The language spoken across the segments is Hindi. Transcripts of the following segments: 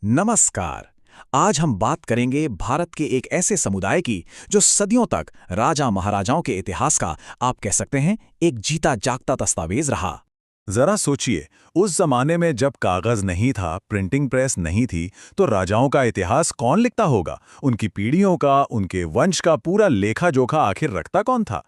नमस्कार। आज हम बात करेंगे भारत के एक ऐसे समुदाय की जो सदियों तक राजा महाराजाओं के इतिहास का आप कह सकते हैं एक जीता जागता दस्तावेज रहा। जरा सोचिए, उस जमाने में जब कागज नहीं था, प्रिंटिंग प्रेस नहीं थी, तो राजाओं का इतिहास कौन लिखता होगा? उनकी पीढ़ियों का, उनके वंश का पूरा लेखा जोखा आखिर रखता कौन था?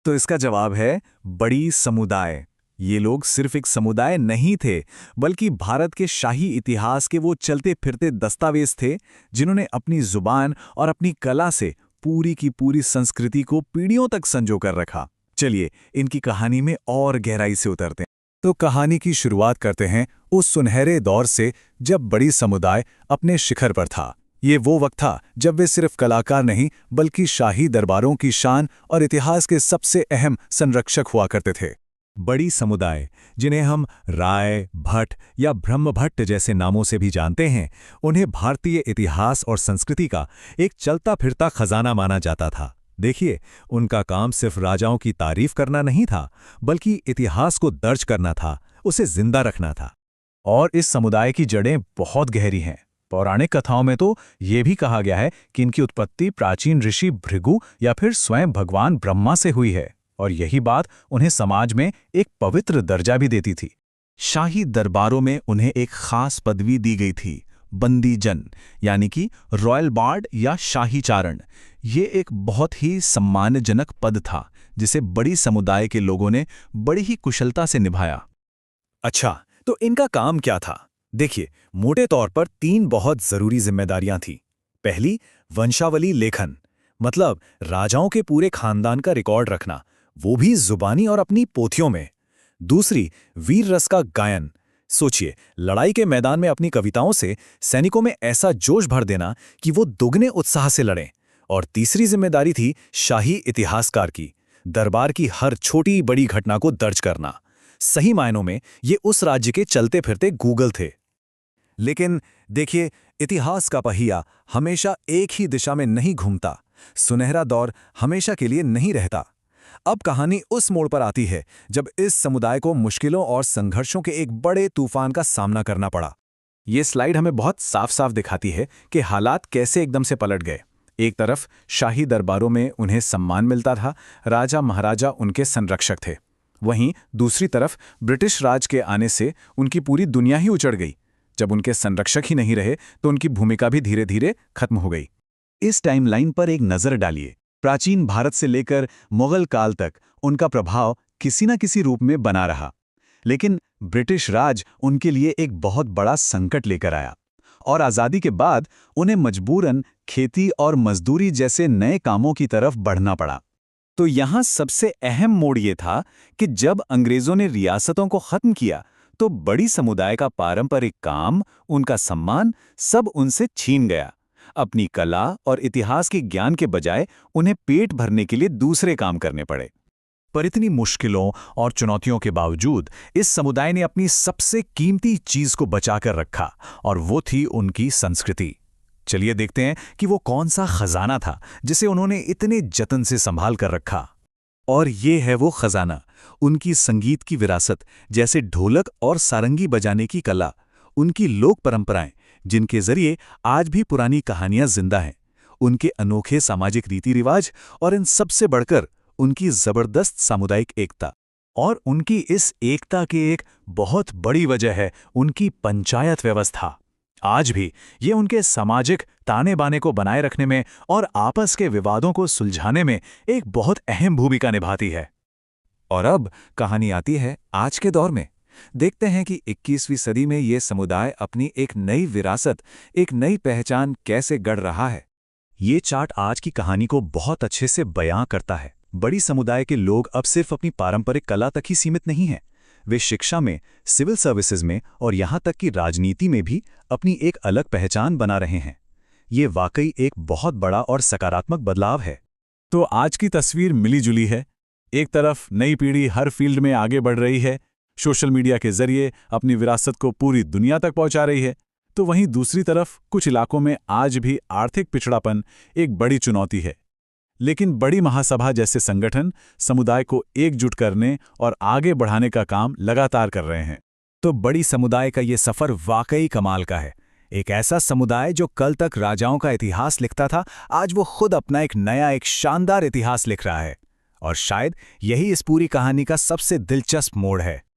तो इसका जवाब है बड़ी समुदाय। ये लोग सिर्फ एक समुदाय नहीं थे, बल्कि भारत के शाही इतिहास के वो चलते फिरते दस्तावेज थे जिन्होंने अपनी जुबान और अपनी कला से पूरी की पूरी संस्कृति को पीढ़ियों तक संजो कर रखा। चलिए इनकी कहानी में और गहराई से उतरते हैं। तो कहानी की शुरुआत करते हैं उस सुनहरे दौर से जब बड़ी समुदाय अपने शिखर पर था। ये वो वक्त था जब वे सिर्फ कलाकार नहीं बल्कि शाही दरबारों की शान और इतिहास के सबसे अहम संरक्षक हुआ करते थे। बड़ी समुदाय, जिन्हें हम राय, भट्ट या ब्रह्मभट्ट जैसे नामों से भी जानते हैं, उन्हें भारतीय इतिहास और संस्कृति का एक चलता फिरता खजाना माना जाता था। देखिए, उनका काम सिर्फ राजाओं की तारीफ करना नहीं था, बल्कि इतिहास को दर्ज करना था, उसे जिंदा रखना था। और इस समुदाय की जड़ें बहुत गहरी हैं। पौराणिक कथाओं में तो ये भी कहा गया है कि इनकी उत्पत्ति प्राचीन ऋषि भृगु या फिर स्वयं भगवान ब्रह्मा से हुई है, और यही बात उन्हें समाज में एक पवित्र दर्जा भी देती थी। शाही दरबारों में उन्हें एक खास पदवी दी गई थी, बंदी जन, यानी कि रॉयल बार्ड या शाही चारण। ये एक बहुत ही सम्मानजनक पद था जिसे बड़ी समुदाय के लोगों ने बड़ी ही कुशलता से निभाया। अच्छा, तो इनका काम क्या था? देखिए, मोटे तौर पर 3 बहुत जरूरी जिम्मेदारियां थीं। पहली, वंशावली लेखन, मतलब राजाओं के पूरे खानदान का रिकॉर्ड रखना, वो भी जुबानी और अपनी पोथियों में। दूसरी, वीर रस का गायन। सोचिए, लड़ाई के मैदान में अपनी कविताओं से सैनिकों में ऐसा जोश भर देना कि वो दुगने उत्साह से लड़ें। और तीसरी जिम्मेदारी थी शाही इतिहासकार की, दरबार की हर छोटी बड़ी घटना को दर्ज करना। सही मायनों में ये उस राज्य के चलते फिरते गूगल थे। लेकिन देखिए, इतिहास का पहिया हमेशा एक ही दिशा में नहीं घूमता। सुनहरा दौर हमेशा के लिए नहीं रहता। अब कहानी उस मोड़ पर आती है जब इस समुदाय को मुश्किलों और संघर्षों के एक बड़े तूफान का सामना करना पड़ा। ये स्लाइड हमें बहुत साफ साफ दिखाती है कि हालात कैसे एकदम से पलट गए। एक तरफ शाही दरबारों में उन्हें सम्मान मिलता था, राजा महाराजा उनके संरक्षक थे। वहीं दूसरी तरफ ब्रिटिश राज के आने से उनकी पूरी दुनिया ही उजड़ गई। जब उनके संरक्षक ही नहीं रहे तो उनकी भूमिका भी धीरे धीरे खत्म हो गई। इस टाइमलाइन पर एक नज़र डालिए। प्राचीन भारत से लेकर मुगल काल तक उनका प्रभाव किसी न किसी रूप में बना रहा। लेकिन ब्रिटिश राज उनके लिए एक बहुत बड़ा संकट लेकर आया, और आज़ादी के बाद उन्हें मजबूरन खेती और मजदूरी जैसे नए कामों की तरफ बढ़ना पड़ा। तो यहाँ सबसे अहम मोड़ ये था कि जब अंग्रेज़ों ने रियासतों को ख़त्म किया तो बड़ी समुदाय का पारंपरिक काम, उनका सम्मान, सब उनसे छीन गया। अपनी कला और इतिहास के ज्ञान के बजाय उन्हें पेट भरने के लिए दूसरे काम करने पड़े। पर इतनी मुश्किलों और चुनौतियों के बावजूद इस समुदाय ने अपनी सबसे कीमती चीज को बचाकर रखा, और वो थी उनकी संस्कृति। चलिए देखते हैं कि वो कौन सा खजाना था जिसे उन्होंने इतने जतन से संभाल कर रखा। और ये है वो खजाना, उनकी संगीत की विरासत, जैसे ढोलक और सारंगी बजाने की कला, उनकी लोक परंपराएं जिनके जरिए आज भी पुरानी कहानियां जिंदा हैं, उनके अनोखे सामाजिक रीति रिवाज, और इन सबसे बढ़कर उनकी जबरदस्त सामुदायिक एकता। और उनकी इस एकता की एक बहुत बड़ी वजह है उनकी पंचायत व्यवस्था। आज भी ये उनके सामाजिक ताने बाने को बनाए रखने में और आपस के विवादों को सुलझाने में एक बहुत अहम भूमिका निभाती है। और अब कहानी आती है आज के दौर में। देखते हैं कि 21वीं सदी में ये समुदाय अपनी एक नई विरासत, एक नई पहचान कैसे गढ़ रहा है। ये चार्ट आज की कहानी को बहुत अच्छे से बयां करता है। बड़ी समुदाय के लोग अब सिर्फ अपनी पारंपरिक कला तक ही सीमित नहीं हैं। वे शिक्षा में, सिविल सर्विसेज में और यहाँ तक कि राजनीति में भी अपनी एक अलग पहचान बना रहे हैं। ये वाकई एक बहुत बड़ा और सकारात्मक बदलाव है। तो आज की तस्वीर मिली-जुली है। एक तरफ नई पीढ़ी हर फील्ड में आगे बढ़ रही है, सोशल मीडिया के जरिए अपनी विरासत को पूरी दुनिया तक पहुंचा रही है। तो वहीं दूसरी तरफ कुछ इलाकों में आज भी आर्थिक पिछड़ापन एक बड़ी चुनौती है। लेकिन बड़ी महासभा जैसे संगठन समुदाय को एकजुट करने और आगे बढ़ाने का काम लगातार कर रहे हैं। तो बड़ी समुदाय का ये सफर वाकई कमाल का है। एक ऐसा समुदाय जो कल तक राजाओं का इतिहास लिखता था, आज वो खुद अपना एक शानदार इतिहास लिख रहा है। और शायद यही इस पूरी कहानी का सबसे दिलचस्प मोड़ है।